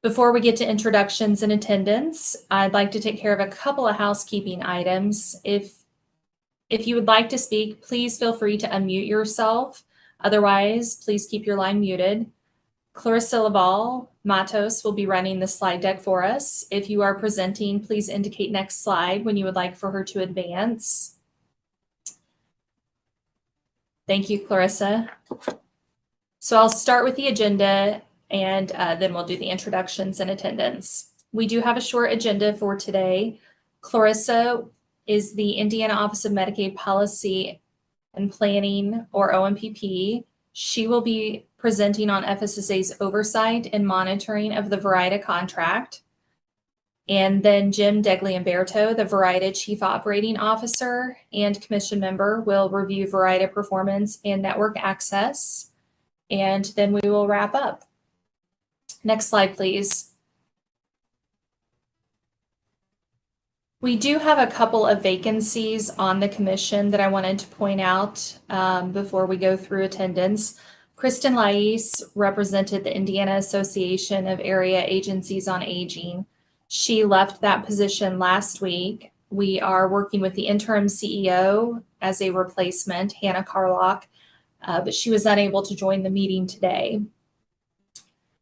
Before we get to introductions and attendance, I'd like to take care of a couple of housekeeping items. If you would like to speak, please feel free to unmute yourself. Otherwise, please keep your line muted. Clarissa Laval Matos will be running the slide deck for us. If you are presenting, please indicate next slide when you would like for her to advance. Thank you, Clarissa. So I'll start with the agenda and then we'll do the introductions and attendance. We do have a short agenda for today. Clarissa is the Indiana Office of Medicaid Policy and Planning, or OMPP. She will be presenting on FSSA's oversight and monitoring of the Verida contract. And then Jim Degliamberto, the Verida Chief Operating Officer and Commission member, will review Verida performance and network access. And then we will wrap up. Next slide, please. We do have a couple of vacancies on the commission that I wanted to point out before we go through attendance. Kristen Lais represented the Indiana Association of Area Agencies on Aging. She left that position last week. We are working with the interim CEO as a replacement, Hannah Carlock, but she was unable to join the meeting today.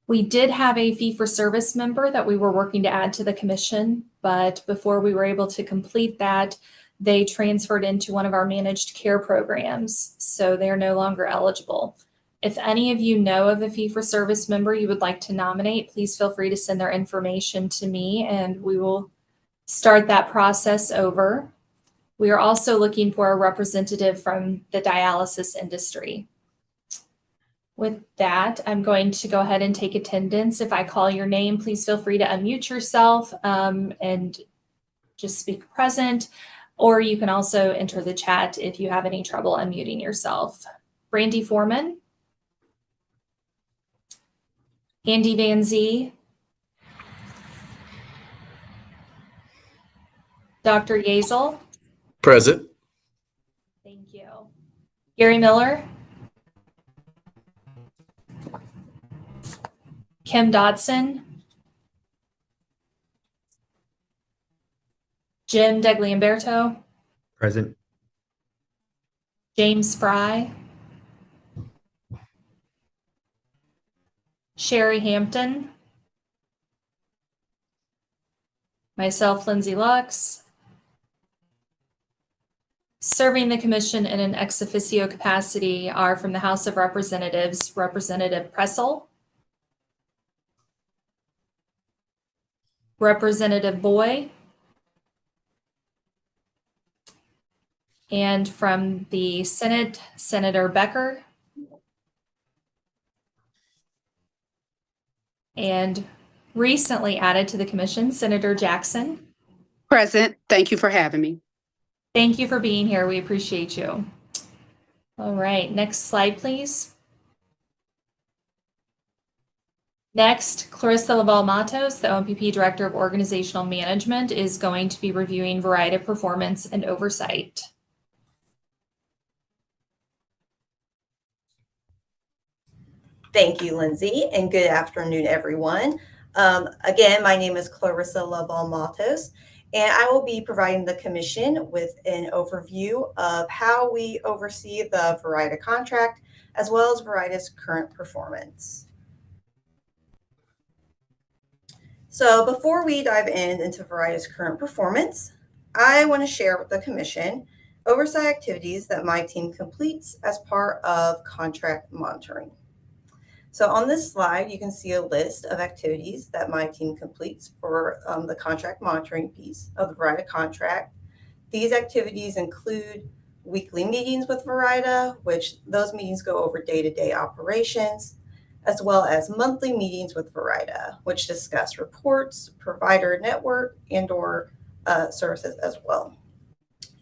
We did have a fee-for-service member that we were working to add to the commission, but before we were able to complete that, they transferred into one of our managed care programs, so they're no longer eligible. If any of you know of a fee-for-service member you would like to nominate, please feel free to send their information to me and we will start that process over. We are also looking for a representative from the dialysis industry. With that, I'm going to go ahead and take attendance. If I call your name, please feel free to unmute yourself and just speak present, or you can also enter the chat if you have any trouble unmuting yourself. Brandy Foreman, Andy Van Zee, Dr. Yazel. Present. Thank you. Gary Miller. Kim Dodson, Jim Degliamberto, Present. James Fry, Sherry Hampton, myself, Lindsay Lux. Serving the commission in an ex officio capacity are from the House of Representatives, Representative Pressel, Representative Boy, and from the Senate, Senator Becker, and recently added to the commission, Senator Jackson. Present. Thank you for having me. Thank you for being here. We appreciate you. All right, next slide, please. Next, Clarissa Laval Matos, the OMPP Director of Organizational Management, is going to be reviewing Verida performance and oversight. Thank you, Lindsay, and good afternoon, everyone. Again, my name is Clarissa Laval Matos, and I will be providing the commission with an overview of how we oversee the Verida contract, as well as Verida's current performance. So before we dive into Verida's current performance, I want to share with the commission oversight activities that my team completes as part of contract monitoring. So on this slide, you can see a list of activities that my team completes for the contract monitoring piece of the Verida contract. These activities include weekly meetings with Verida, which those meetings go over day-to-day operations, as well as monthly meetings with Verida, which discuss reports, provider network, and/or services as well.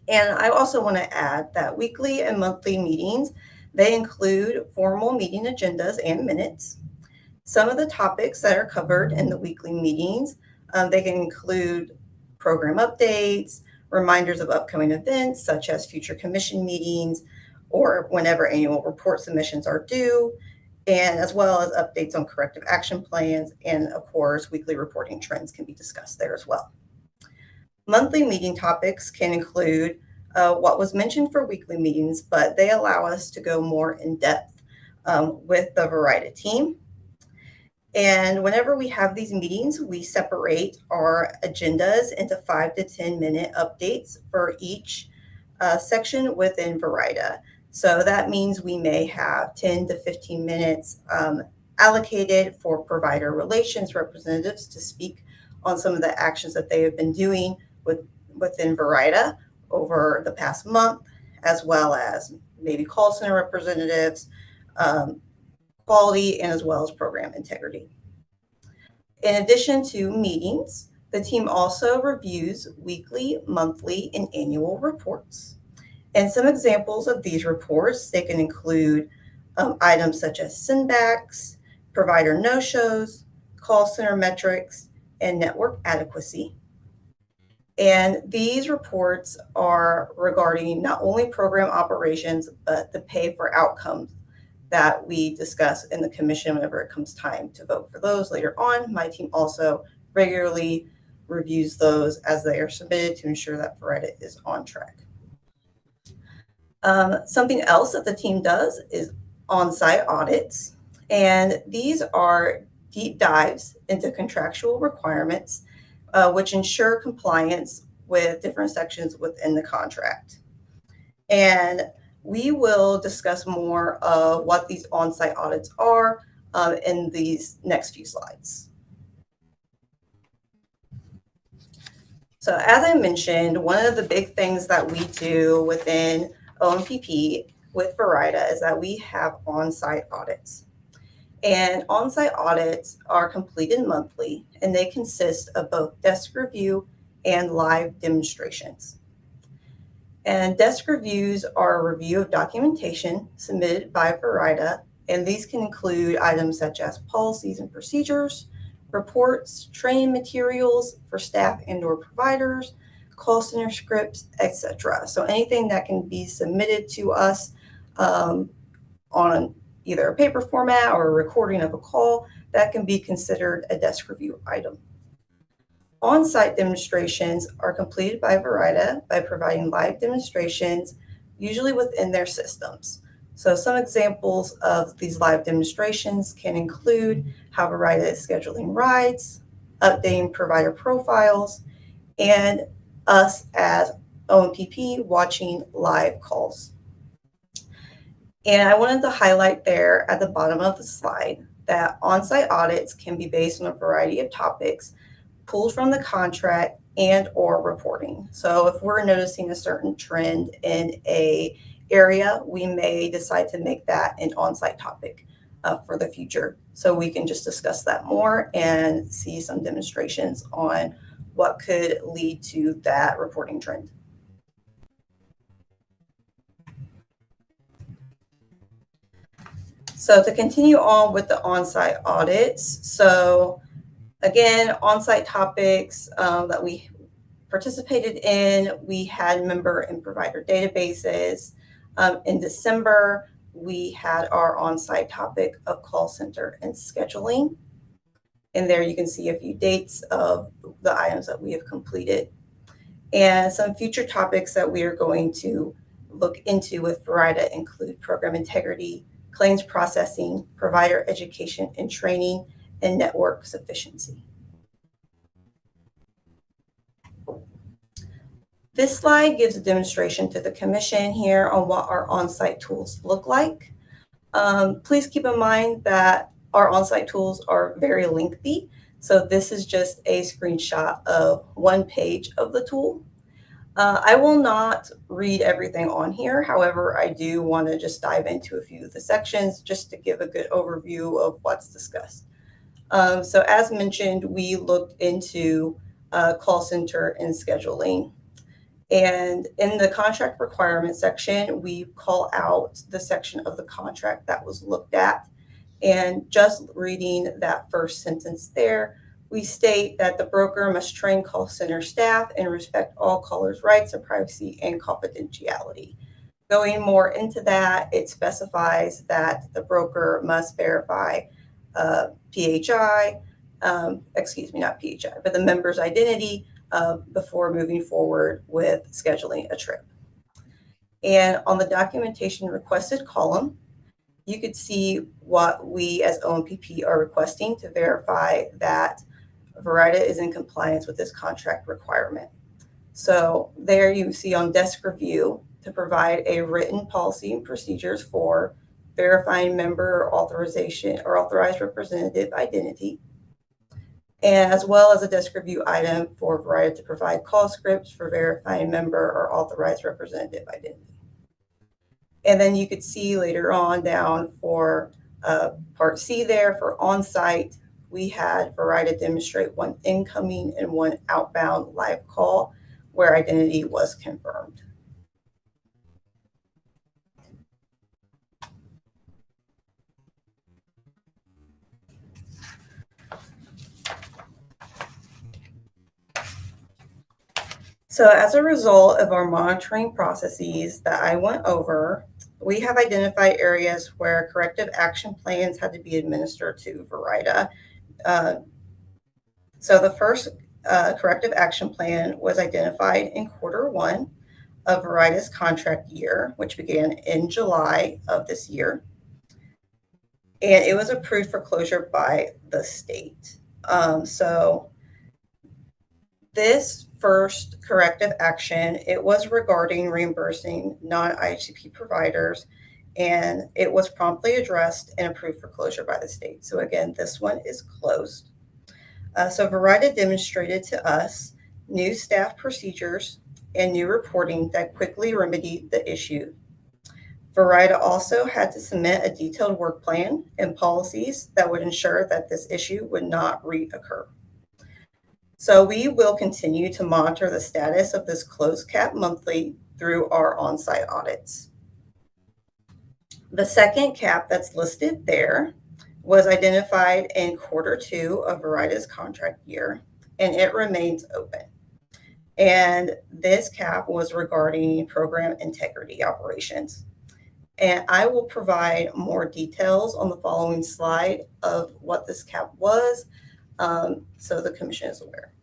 And I also want to add that weekly and monthly meetings, they include formal meeting agendas and minutes. Some of the topics that are covered in the weekly meetings, they can include program updates, reminders of upcoming events, such as future commission meetings, or whenever annual report submissions are due, and as well as updates on corrective action plans. And of course, weekly reporting trends can be discussed there as well. Monthly meeting topics can include what was mentioned for weekly meetings, but they allow us to go more in depth with the Verida team. And whenever we have these meetings, we separate our agendas into 5 to 10-minute updates for each section within Verida. So that means we may have 10 to 15 minutes allocated for provider relations representatives to speak on some of the actions that they have been doing within Verida over the past month, as well as maybe call center representatives, quality, and as well as program integrity. In addition to meetings, the team also reviews weekly, monthly, and annual reports. And some examples of these reports, they can include items such as sendbacks, provider no-shows, call center metrics, and network adequacy. And these reports are regarding not only program operations, but the pay for outcomes that we discuss in the commission whenever it comes time to vote for those later on. My team also regularly reviews those as they are submitted to ensure that Verida is on track. Something else that the team does is on-site audits, and these are deep dives into contractual requirements, which ensure compliance with different sections within the contract. And we will discuss more of what these on-site audits are in these next few slides. So as I mentioned, one of the big things that we do within OMPP with Verida is that we have on-site audits. And on-site audits are completed monthly, and they consist of both desk review and live demonstrations. And desk reviews are a review of documentation submitted by Verida, and these can include items such as policies and procedures, reports, training materials for staff and/or providers, call center scripts, etc. So anything that can be submitted to us on either a paper format or a recording of a call, that can be considered a desk review item. On-site demonstrations are completed by Verida by providing live demonstrations, usually within their systems. So some examples of these live demonstrations can include how Verida is scheduling rides, updating provider profiles, and us as OMPP watching live calls. And I wanted to highlight there at the bottom of the slide that on-site audits can be based on a variety of topics pulled from the contract and or reporting. So if we're noticing a certain trend in a area, we may decide to make that an on-site topic for the future. So we can just discuss that more and see some demonstrations on what could lead to that reporting trend. So to continue on with the on-site audits, so again, on-site topics that we participated in, we had member and provider databases. In December, we had our on-site topic of call center and scheduling. And there you can see a few dates of the items that we have completed. And some future topics that we are going to look into with Verida include program integrity, claims processing, provider education and training, and network sufficiency. This slide gives a demonstration to the commission here on what our on-site tools look like. Please keep in mind that our on-site tools are very lengthy, so this is just a screenshot of one page of the tool. I will not read everything on here. However, I do want to just dive into a few of the sections just to give a good overview of what's discussed. So as mentioned, we looked into call center and scheduling. And in the contract requirement section, we call out the section of the contract that was looked at. And just reading that first sentence there, we state that the broker must train call center staff and respect all callers' rights of privacy and confidentiality. Going more into that, it specifies that the broker must verify PHI, not PHI, but the member's identity before moving forward with scheduling a trip. And on the documentation requested column, you could see what we as OMPP are requesting to verify that Verida is in compliance with this contract requirement. So there you see on desk review to provide a written policy and procedures for verifying member authorization or authorized representative identity, and as well as a desk review item for Verida to provide call scripts for verifying member or authorized representative identity. And then you could see later on down for part C there for on-site, we had Verida demonstrate one incoming and one outbound live call where identity was confirmed. So as a result of our monitoring processes that I went over, we have identified areas where corrective action plans had to be administered to Verida. So the first corrective action plan was identified in Q1 of Verida's contract year, which began in July of this year. And it was approved for closure by the state. So this first corrective action, it was regarding reimbursing non-IHCP providers, and it was promptly addressed and approved for closure by the state. So again, this one is closed. So Verida demonstrated to us new staff procedures and new reporting that quickly remedied the issue. Verida also had to submit a detailed work plan and policies that would ensure that this issue would not reoccur. So we will continue to monitor the status of this closed cap monthly through our on-site audits. The second cap that's listed there was identified in Q2 of Verida's contract year, and it remains open. And this cap was regarding program integrity operations. And I will provide more details on the following slide of what this cap was, so the commission is aware.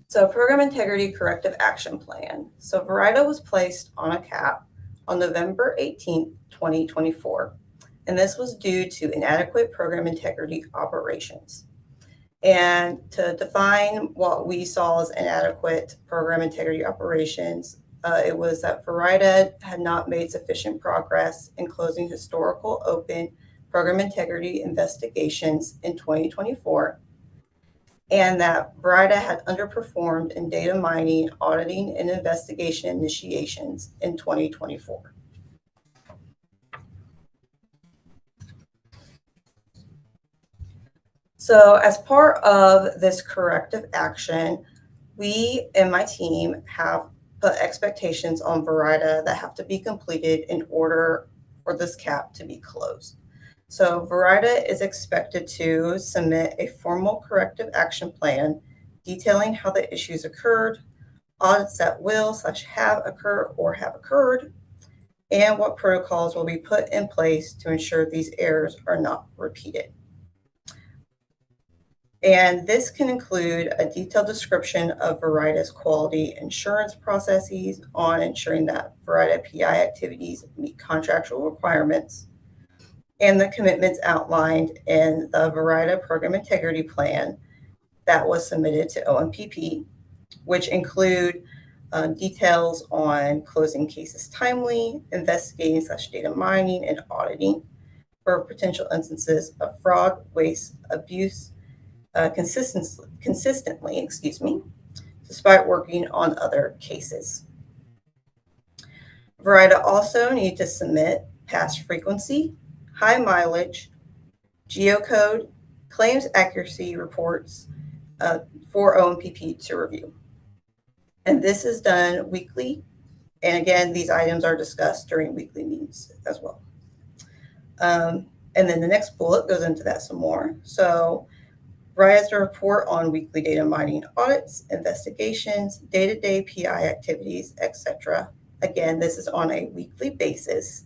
So program integrity corrective action plan. So Verida was placed on a cap on November 18th, 2024. And this was due to inadequate program integrity operations. And to define what we saw as inadequate program integrity operations, it was that Verida had not made sufficient progress in closing historical open program integrity investigations in 2024, and that Verida had underperformed in data mining, auditing, and investigation initiations in 2024. So as part of this corrective action, we and my team have put expectations on Verida that have to be completed in order for this cap to be closed. So Verida is expected to submit a formal corrective action plan detailing how the issues occurred, audits that will/have occurred or have occurred, and what protocols will be put in place to ensure these errors are not repeated. And this can include a detailed description of Verida's quality assurance processes on ensuring that Verida PI activities meet contractual requirements, and the commitments outlined in the Verida Program Integrity Plan that was submitted to OMPP, which include details on closing cases timely, investigating such data mining and auditing for potential instances of fraud, waste, abuse, consistently, despite working on other cases. Verida also need to submit past frequency, high mileage, geocode, claims accuracy reports for OMPP to review. And this is done weekly. And again, these items are discussed during weekly meetings as well. And then the next bullet goes into that some more. So Variety has to report on weekly data mining audits, investigations, day-to-day PI activities, etc. Again, this is on a weekly basis,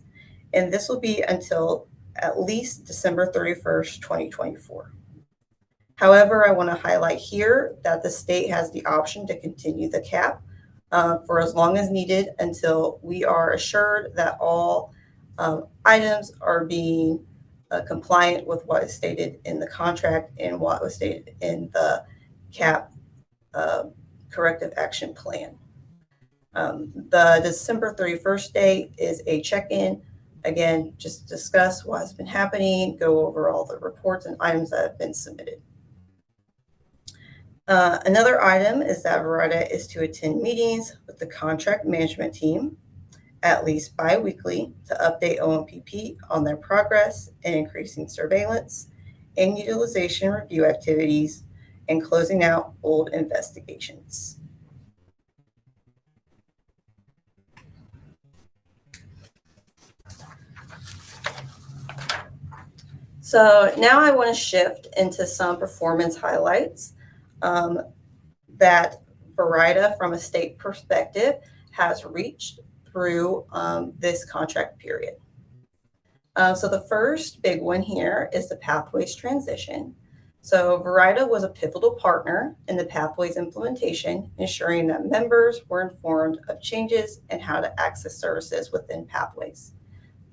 and this will be until at least December 31st, 2024. However, I want to highlight here that the state has the option to continue the cap for as long as needed until we are assured that all items are being compliant with what is stated in the contract and what was stated in the cap corrective action plan. The December 31st date is a check-in. Again, just discuss what has been happening, go over all the reports and items that have been submitted. Another item is that Verida is to attend meetings with the contract management team at least bi-weekly to update OMPP on their progress in increasing surveillance and utilization review activities and closing out old investigations. So now I want to shift into some performance highlights that Verida, from a state perspective, has reached through this contract period. So the first big one here is the Pathways transition. So Verida was a pivotal partner in the Pathways implementation, ensuring that members were informed of changes and how to access services within Pathways.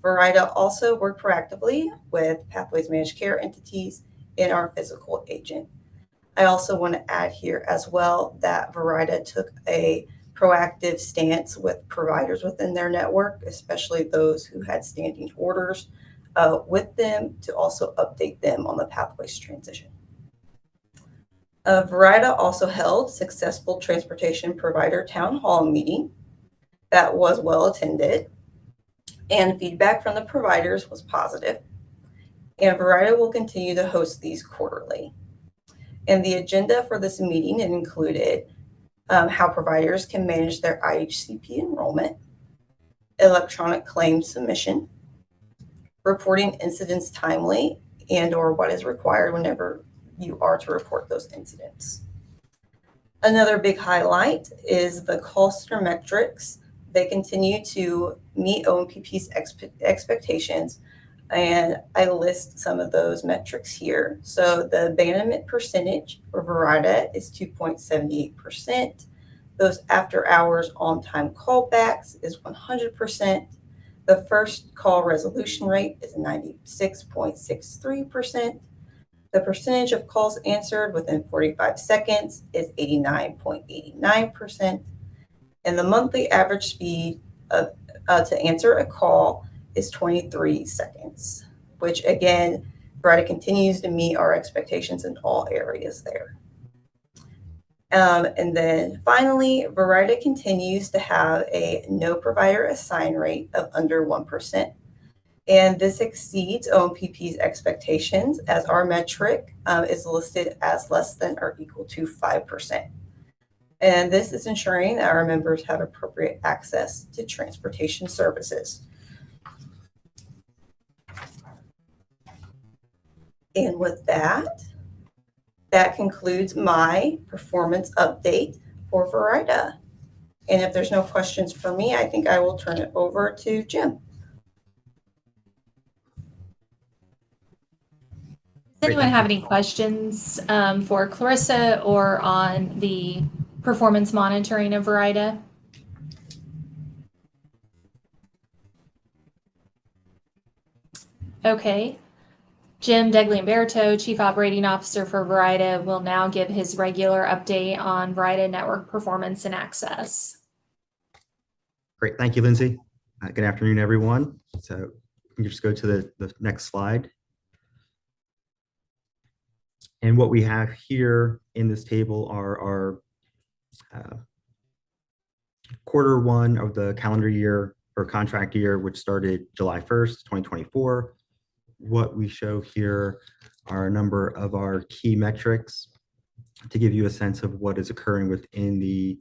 Verida also worked proactively with Pathways managed care entities and our physical agent. I also want to add here as well that Verida took a proactive stance with providers within their network, especially those who had standing orders with them, to also update them on the Pathways transition. Verida also held successful transportation provider town hall meeting that was well attended, and feedback from the providers was positive. And Verida will continue to host these quarterly. And the agenda for this meeting included how providers can manage their IHCP enrollment, electronic claim submission, reporting incidents timely and or what is required whenever you are to report those incidents. Another big highlight is the call center metrics. They continue to meet OMPP's expectations, and I list some of those metrics here. So the abandonment percentage for Verida is 2.78%. Those after hours on-time callbacks is 100%. The first call resolution rate is 96.63%. The percentage of calls answered within 45 seconds is 89.89%. And the monthly average speed of, to answer a call is 23 seconds, which again, Verida continues to meet our expectations in all areas there. And then finally, Verida continues to have a no provider assign rate of under 1%. And this exceeds OMPP's expectations, as our metric is listed as less than or equal to 5%. And this is ensuring that our members have appropriate access to transportation services. And with that, that concludes my performance update for Verida. And if there's no questions for me, I think I will turn it over to Jim. Does anyone have any questions for Clarissa or on the performance monitoring of Verida? Okay. Jim Degliamberto, Chief Operating Officer for Verida, will now give his regular update on Verida network performance and access. Great. Thank you, Lindsay. Good afternoon, everyone. So you can just go to the next slide. And what we have here in this table are our quarter one of the calendar year or contract year, which started July 1st, 2024. What we show here are a number of our key metrics to give you a sense of what is occurring within the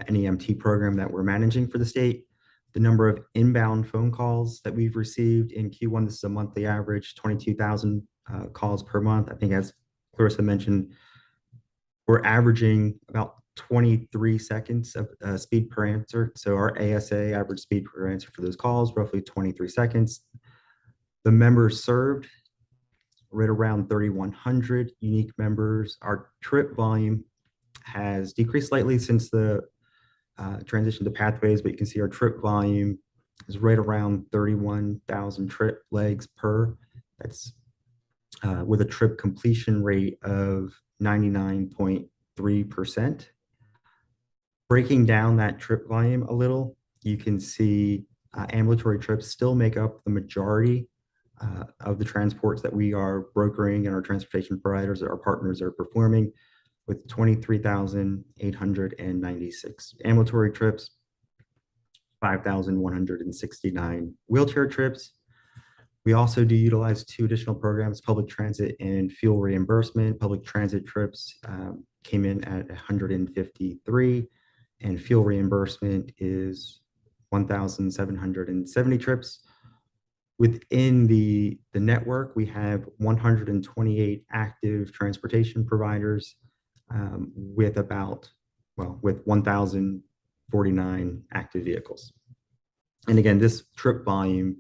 Nemt program that we're managing for the state. The number of inbound phone calls that we've received in Q1, this is a monthly average, 22,000 calls per month. I think as Clarissa mentioned, we're averaging about 23 seconds of speed per answer. So our ASA, average speed per answer for those calls, roughly 23 seconds. The members served, right around 3,100 unique members. Our trip volume has decreased slightly since the transition to pathways, but you can see our trip volume is right around 31,000 trip legs per. That's with a trip completion rate of 99.3%. Breaking down that trip volume a little, you can see ambulatory trips still make up the majority of the transports that we are brokering and our transportation providers, our partners are performing, with 23,896 ambulatory trips, 5,169 wheelchair trips. We also do utilize 2 additional programs, public transit and fuel reimbursement. Public transit trips came in at 153, and fuel reimbursement is 1,770 trips. Within the network, we have 128 active transportation providers with 1,049 active vehicles. And again, this trip volume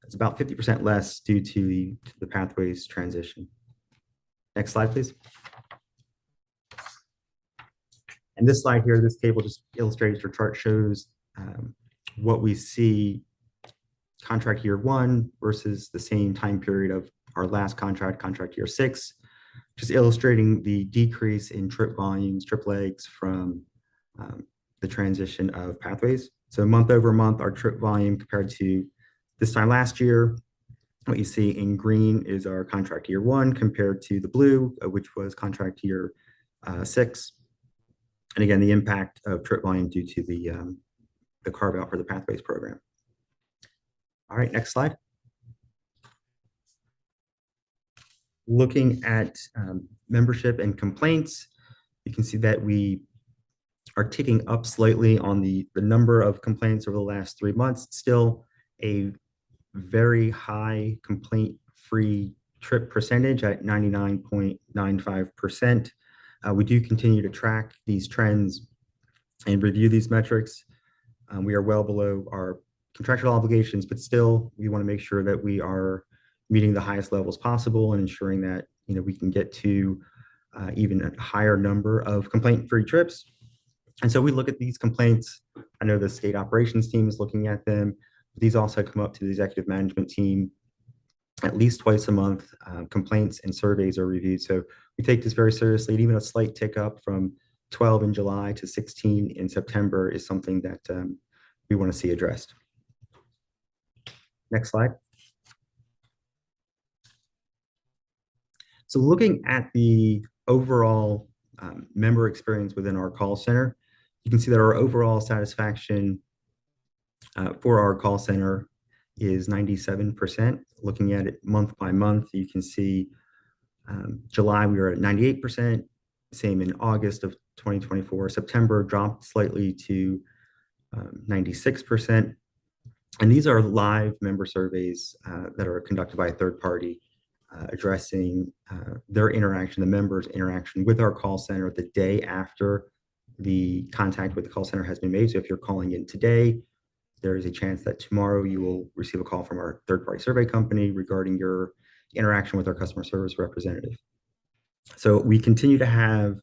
is about 50% less due to the pathways transition. Next slide, please. And this slide here, this table just illustrates or chart shows what we see contract year 1 versus the same time period of our last contract year 6, just illustrating the decrease in trip volumes, trip legs from the transition of pathways. So month over month, our trip volume compared to this time last year, what you see in green is our contract year 1 compared to the blue, which was contract year 6. And again, the impact of trip volume due to the carve out for the pathways program. All right, next slide. Looking at membership and complaints, you can see that we are ticking up slightly on the number of complaints over the last 3 months. Still a very high complaint-free trip percentage at 99.95%. We do continue to track these trends and review these metrics. We are well below our contractual obligations, but still we want to make sure that we are meeting the highest levels possible and ensuring that we can get to even a higher number of complaint-free trips. And so we look at these complaints. I know the state operations team is looking at them. These also come up to the executive management team at least twice a month. Complaints and surveys are reviewed. So we take this very seriously, and even a slight tick up from 12 in July to 16 in September is something that we want to see addressed. Next slide. So looking at the overall member experience within our call center, you can see that our overall satisfaction for our call center is 97%. Looking at it month by month, you can see July we were at 98%, same in August of 2024. September dropped slightly to 96%. And these are live member surveys that are conducted by a third party addressing their interaction, the members' interaction with our call center the day after the contact with the call center has been made. So if you're calling in today, there is a chance that tomorrow you will receive a call from our third-party survey company regarding your interaction with our customer service representative. So we continue to have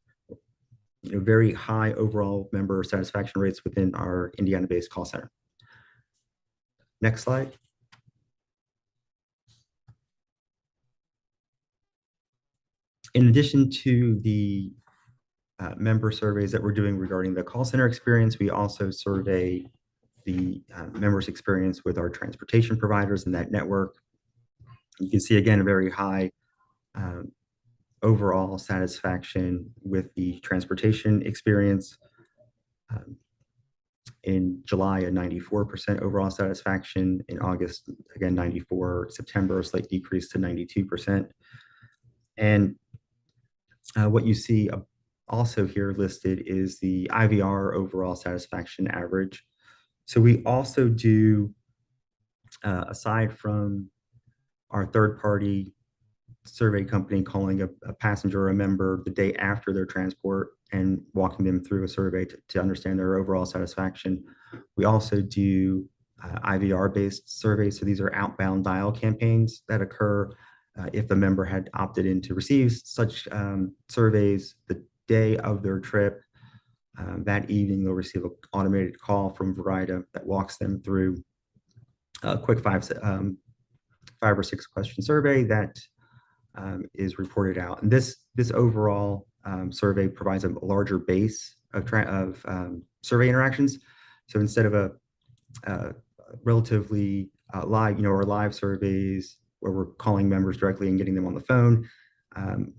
very high overall member satisfaction rates within our Indiana-based call center. Next slide. In addition to the member surveys that we're doing regarding the call center experience, we also survey the members' experience with our transportation providers in that network. You can see again a very high overall satisfaction with the transportation experience. In July, a 94% overall satisfaction. In August, again 94. September, a slight decrease to 92%. And what you see also here listed is the IVR overall satisfaction average. So we also do, aside from our third-party survey company calling a passenger or a member the day after their transport and walking them through a survey to understand their overall satisfaction. We also do IVR-based surveys. So these are outbound dial campaigns that occur if the member had opted in to receive such surveys the day of their trip. That evening, they'll receive an automated call from Verida that walks them through a quick five or six question survey that is reported out. And this overall survey provides a larger base of survey interactions. So instead of a relatively live, or live surveys where we're calling members directly and getting them on the phone,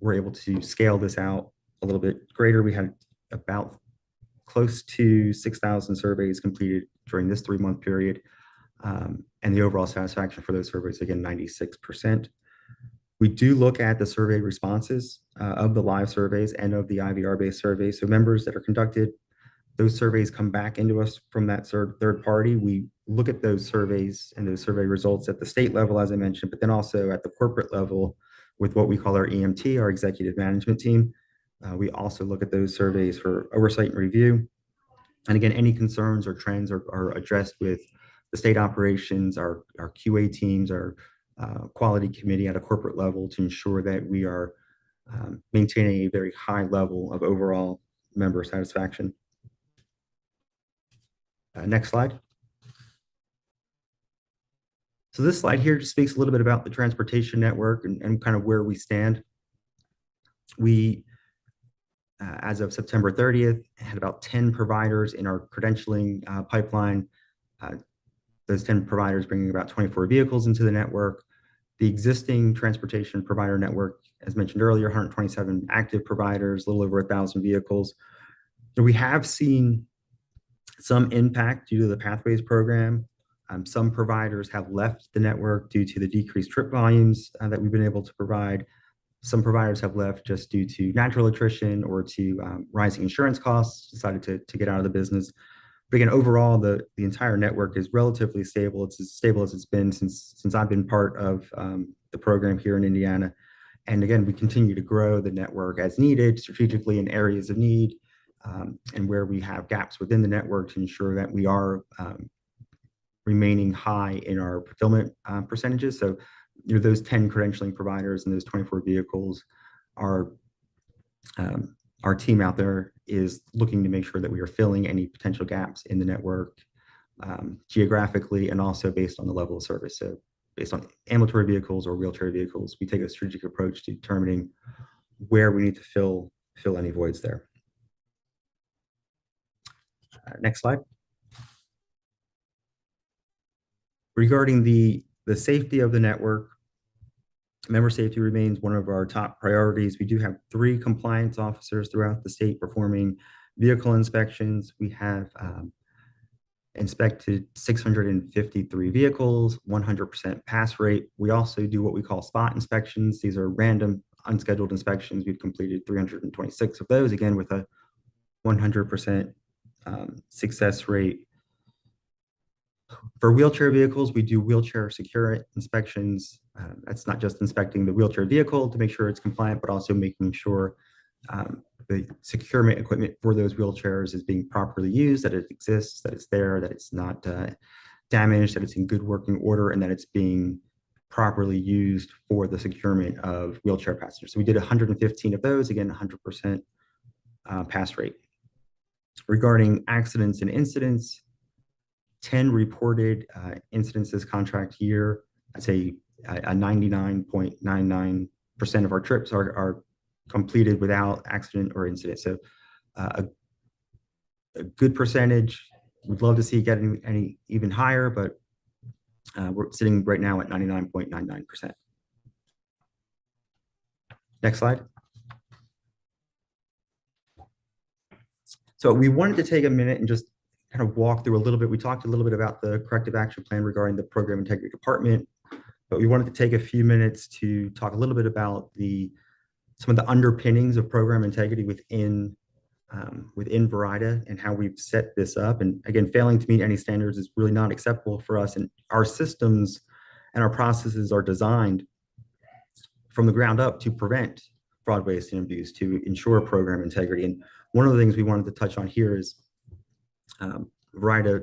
we're able to scale this out a little bit greater. We had about close to 6,000 surveys completed during this 3-month period. And the overall satisfaction for those surveys, again, 96%. We do look at the survey responses of the live surveys and of the IVR-based surveys. So members that are conducted, those surveys come back into us from that third party. We look at those surveys and those survey results at the state level, as I mentioned, but then also at the corporate level with what we call our EMT, our executive management team. We also look at those surveys for oversight and review. And again, any concerns or trends are addressed with the state operations, our QA teams, our quality committee at a corporate level to ensure that we are maintaining a very high level of overall member satisfaction. Next slide. So this slide here just speaks a little bit about the transportation network and kind of where we stand. We, as of September 30th, had about 10 providers in our credentialing pipeline. Those 10 providers bringing about 24 vehicles into the network. The existing transportation provider network, as mentioned earlier, 127 active providers, a little over 1,000 vehicles. So we have seen some impact due to the Pathways program. Some providers have left the network due to the decreased trip volumes that we've been able to provide. Some providers have left just due to natural attrition or to rising insurance costs, decided to get out of the business. But again, overall, the entire network is relatively stable. It's as stable as it's been since I've been part of the program here in Indiana. And again, we continue to grow the network as needed, strategically in areas of need, and where we have gaps within the network to ensure that we are remaining high in our fulfillment percentages. So, those 10 credentialing providers and those 24 vehicles are our team out there is looking to make sure that we are filling any potential gaps in the network geographically and also based on the level of service. So based on ambulatory vehicles or wheelchair vehicles, we take a strategic approach to determining where we need to fill any voids there. Next slide. Regarding the safety of the network, member safety remains one of our top priorities. We do have 3 compliance officers throughout the state performing vehicle inspections. We have inspected 653 vehicles, 100% pass rate. We also do what we call spot inspections. These are random, unscheduled inspections. We've completed 326 of those, again, with a 100% success rate. For wheelchair vehicles, we do wheelchair secure inspections. That's not just inspecting the wheelchair vehicle to make sure it's compliant, but also making sure the securement equipment for those wheelchairs is being properly used, that it exists, that it's there, that it's not damaged, that it's in good working order, and that it's being properly used for the securement of wheelchair passengers. So we did 115 of those, again, 100% pass rate. Regarding accidents and incidents, 10 reported incidents this contract year. I'd say a 99.99% of our trips are completed without accident or incident. So a good percentage. We'd love to see getting any even higher, but we're sitting right now at 99.99%. Next slide. So we wanted to take a minute and just kind of walk through a little bit. We talked a little bit about the corrective action plan regarding the program integrity department, but we wanted to take a few minutes to talk a little bit about some of the underpinnings of program integrity within Verida and how we've set this up. And again, failing to meet any standards is really not acceptable for us. And our systems and our processes are designed from the ground up to prevent fraud, waste, and abuse, to ensure program integrity. And one of the things we wanted to touch on here is Verida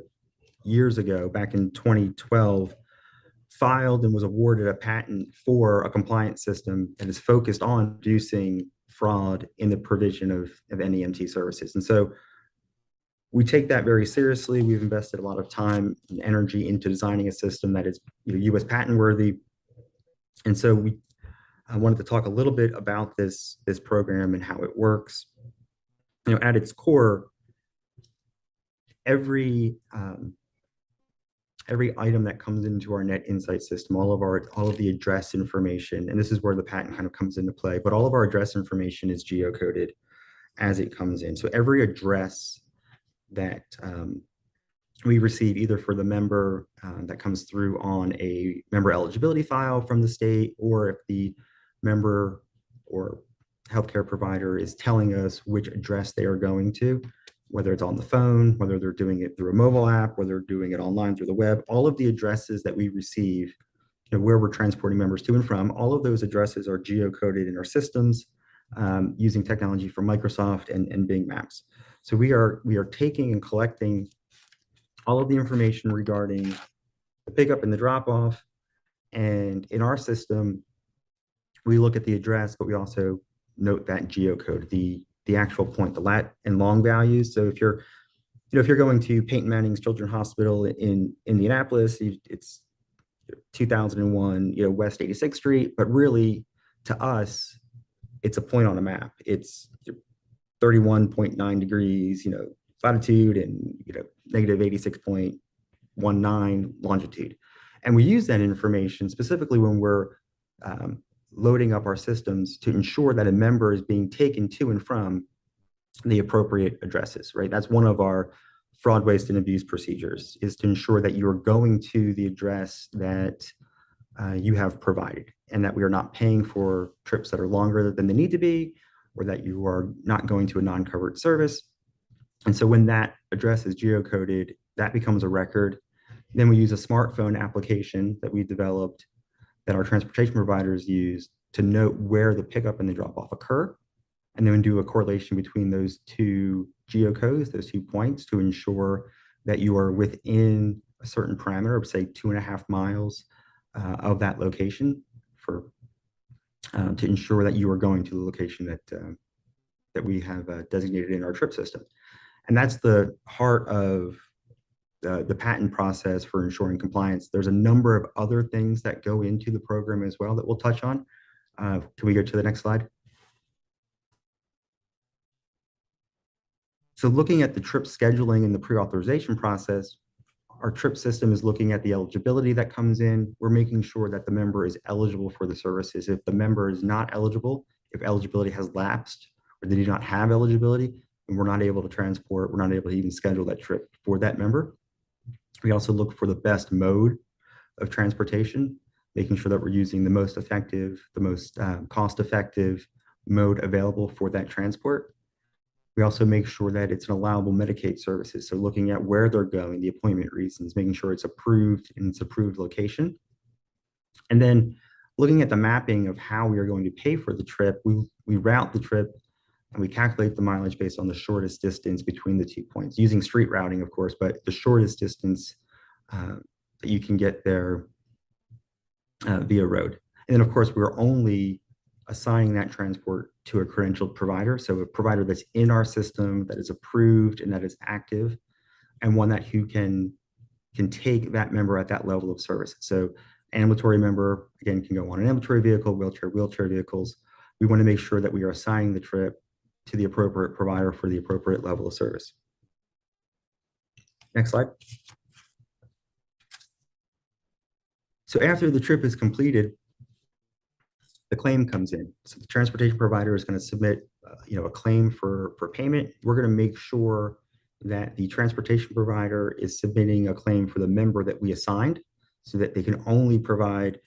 years ago, back in 2012, filed and was awarded a patent for a compliance system that is focused on reducing fraud in the provision of NEMT services. And so we take that very seriously. We've invested a lot of time and energy into designing a system that is U.S. patent worthy. And so I wanted to talk a little bit about this program and how it works. At its core, every item that comes into our Net Insight system, all of the address information, and this is where the patent kind of comes into play, but all of our address information is geocoded as it comes in. So every address that we receive, either for the member that comes through on a member eligibility file from the state, or if the member or healthcare provider is telling us which address they are going to, whether it's on the phone, whether they're doing it through a mobile app, whether they're doing it online through the web, all of the addresses that we receive, where we're transporting members to and from, all of those addresses are geocoded in our systems using technology from Microsoft and Bing Maps. So we are taking and collecting all of the information regarding the pickup and the drop off. And in our system, we look at the address, but we also note that geocode, the actual point, the lat and long values. So if you're going to Peyton Manning's Children's Hospital in Indianapolis, it's 2001, West 86th Street, but really to us, it's a point on a map. It's 31.9 degrees, latitude, and negative 86.19 longitude. And we use that information specifically when we're loading up our systems to ensure that a member is being taken to and from the appropriate addresses, right? That's one of our fraud, waste, and abuse procedures, is to ensure that you're going to the address that you have provided, and that we are not paying for trips that are longer than they need to be, or that you are not going to a non-covered service. And so when that address is geocoded, that becomes a record. Then we use a smartphone application that we developed that our transportation providers use to note where the pickup and the drop-off occur, and then do a correlation between those two geocodes, those 2 points, to ensure that you are within a certain parameter of, say, 2.5 miles of that location, to ensure that you are going to the location that we have designated in our trip system. And that's the heart of the patent process for ensuring compliance. There's a number of other things that go into the program as well that we'll touch on. Can we go to the next slide? So looking at the trip scheduling and the pre-authorization process, our trip system is looking at the eligibility that comes in. We're making sure that the member is eligible for the services. If the member is not eligible, if eligibility has lapsed, or they do not have eligibility, and we're not able to transport, we're not able to even schedule that trip for that member. We also look for the best mode of transportation, making sure that we're using the most effective, the most cost-effective mode available for that transport. We also make sure that it's an allowable Medicaid services. So looking at where they're going, the appointment reasons, making sure it's approved in its approved location. And then looking at the mapping of how we are going to pay for the trip, we route the trip and we calculate the mileage based on the shortest distance between the 2 points, using street routing, of course, but the shortest distance that you can get there via road. And then, of course, we're only assigning that transport to a credentialed provider. So a provider that's in our system, that is approved and that is active, and one that who can take that member at that level of service. So ambulatory member, again, can go on an ambulatory vehicle, wheelchair vehicles. We want to make sure that we are assigning the trip to the appropriate provider for the appropriate level of service. Next slide. So after the trip is completed, the claim comes in. So the transportation provider is going to submit, a claim for payment. We're going to make sure that the transportation provider is submitting a claim for the member that we assigned, so that they can only provide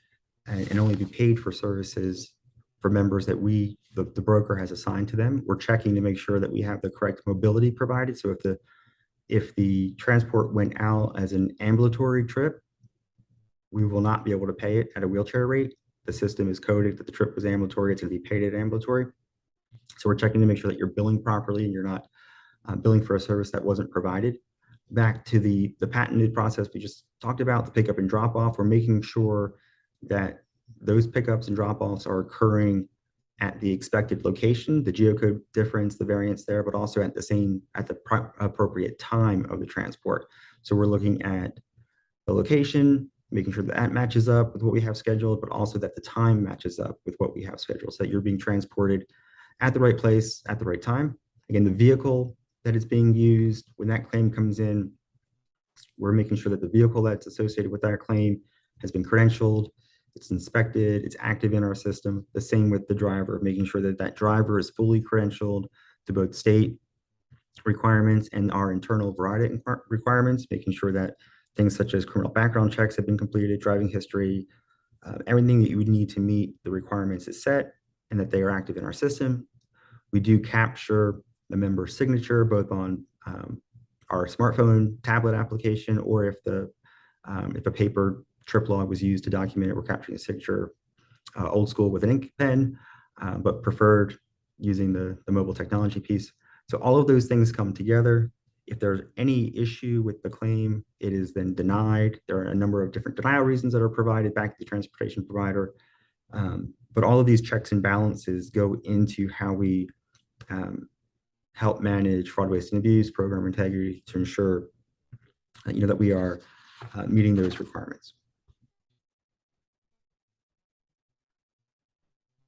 and only be paid for services for members that the broker has assigned to them. We're checking to make sure that we have the correct mobility provided. So if the transport went out as an ambulatory trip, we will not be able to pay it at a wheelchair rate. the system is coded that the trip was ambulatory, it's going to be paid at ambulatory. So we're checking to make sure that you're billing properly and you're not billing for a service that wasn't provided. Back to the patented process we just talked about, the pickup and drop off, we're making sure that those pickups and drop offs are occurring at the expected location, the geocode difference, the variance there, but also at the appropriate time of the transport. So we're looking at the location, making sure that matches up with what we have scheduled, but also that the time matches up with what we have scheduled, so that you're being transported at the right place at the right time. Again, the vehicle that is being used, when that claim comes in, we're making sure that the vehicle that's associated with that claim has been credentialed, it's inspected, it's active in our system. The same with the driver, making sure that that driver is fully credentialed to both state requirements and our internal variety requirements, making sure that things such as criminal background checks have been completed, driving history, everything that you would need to meet the requirements is set, and that they are active in our system. We do capture the member's signature both on our smartphone tablet application, or if a paper trip log was used to document it, we're capturing the signature old school with an ink pen, but preferred using the mobile technology piece. So all of those things come together. If there's any issue with the claim, it is then denied. There are a number of different denial reasons that are provided back to the transportation provider. But all of these checks and balances go into how we help manage fraud, waste, and abuse, program integrity, to ensure that we are meeting those requirements.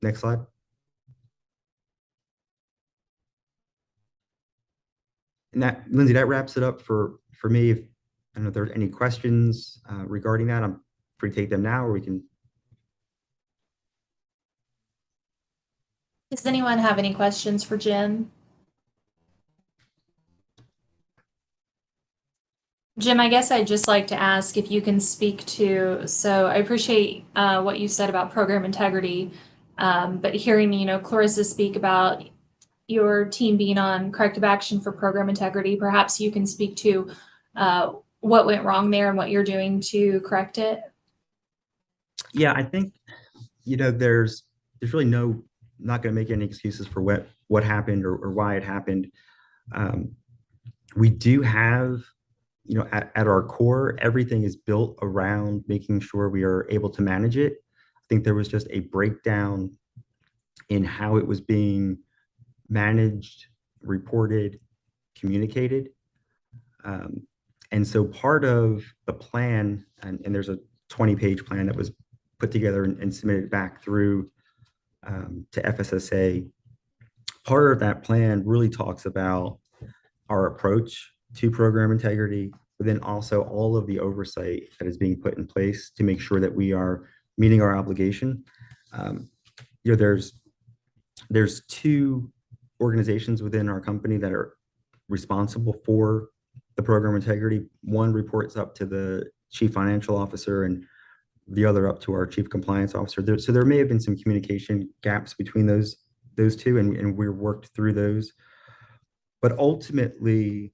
Next slide. And that, Lindsay, that wraps it up for me. If, I don't know if there's any questions regarding that, I'm free to take them now, or we can. Does anyone have any questions for Jim? Jim, I guess I'd just like to ask if you can speak to, so I appreciate what you said about program integrity, but hearing, Clarissa speak about your team being on corrective action for program integrity, perhaps you can speak to what went wrong there and what you're doing to correct it. Yeah, I think, there's really not going to make any excuses for what happened or why it happened. We do have, at our core, everything is built around making sure we are able to manage it. I think there was just a breakdown in how it was being managed, reported, communicated. And so part of the plan, and there's a 20-page plan that was put together and submitted back through to FSSA. Part of that plan really talks about our approach to program integrity, but then also all of the oversight that is being put in place to make sure that we are meeting our obligation. There's two organizations within our company that are responsible for the program integrity. One reports up to the chief financial officer, and the other up to our chief compliance officer. So there may have been some communication gaps between those two, and we worked through those. But ultimately,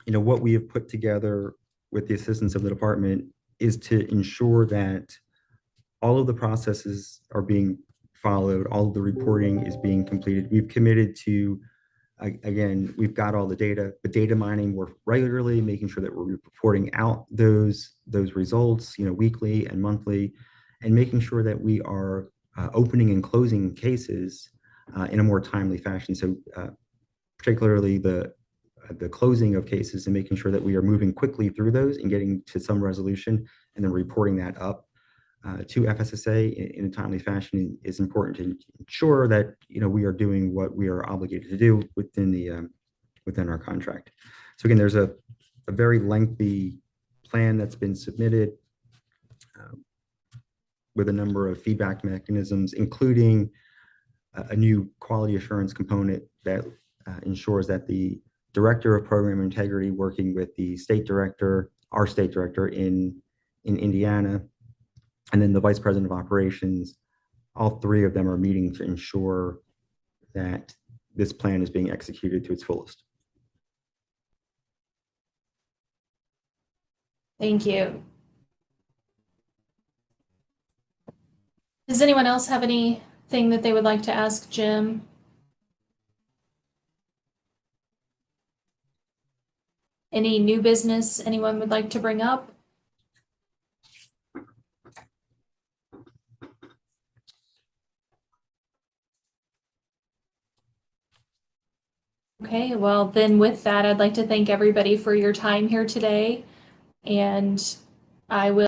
what we have put together with the assistance of the department is to ensure that all of the processes are being followed, all of the reporting is being completed. We've committed to, again, we've got all the data mining more regularly, making sure that we're reporting out those results, weekly and monthly, and making sure that we are opening and closing cases in a more timely fashion. So particularly the closing of cases and making sure that we are moving quickly through those and getting to some resolution, and then reporting that up to FSSA in a timely fashion is important to ensure that we are doing what we are obligated to do within our contract. So again, there's a very lengthy plan that's been submitted with a number of feedback mechanisms, including a new quality assurance component that ensures that the director of program integrity, working with the state director, our state director in Indiana, and then the vice president of operations, all three of them are meeting to ensure that this plan is being executed to its fullest. Thank you. Does anyone else have anything that they would like to ask Jim? Any new business anyone would like to bring up? Okay, well then with that, I'd like to thank everybody for your time here today. And I will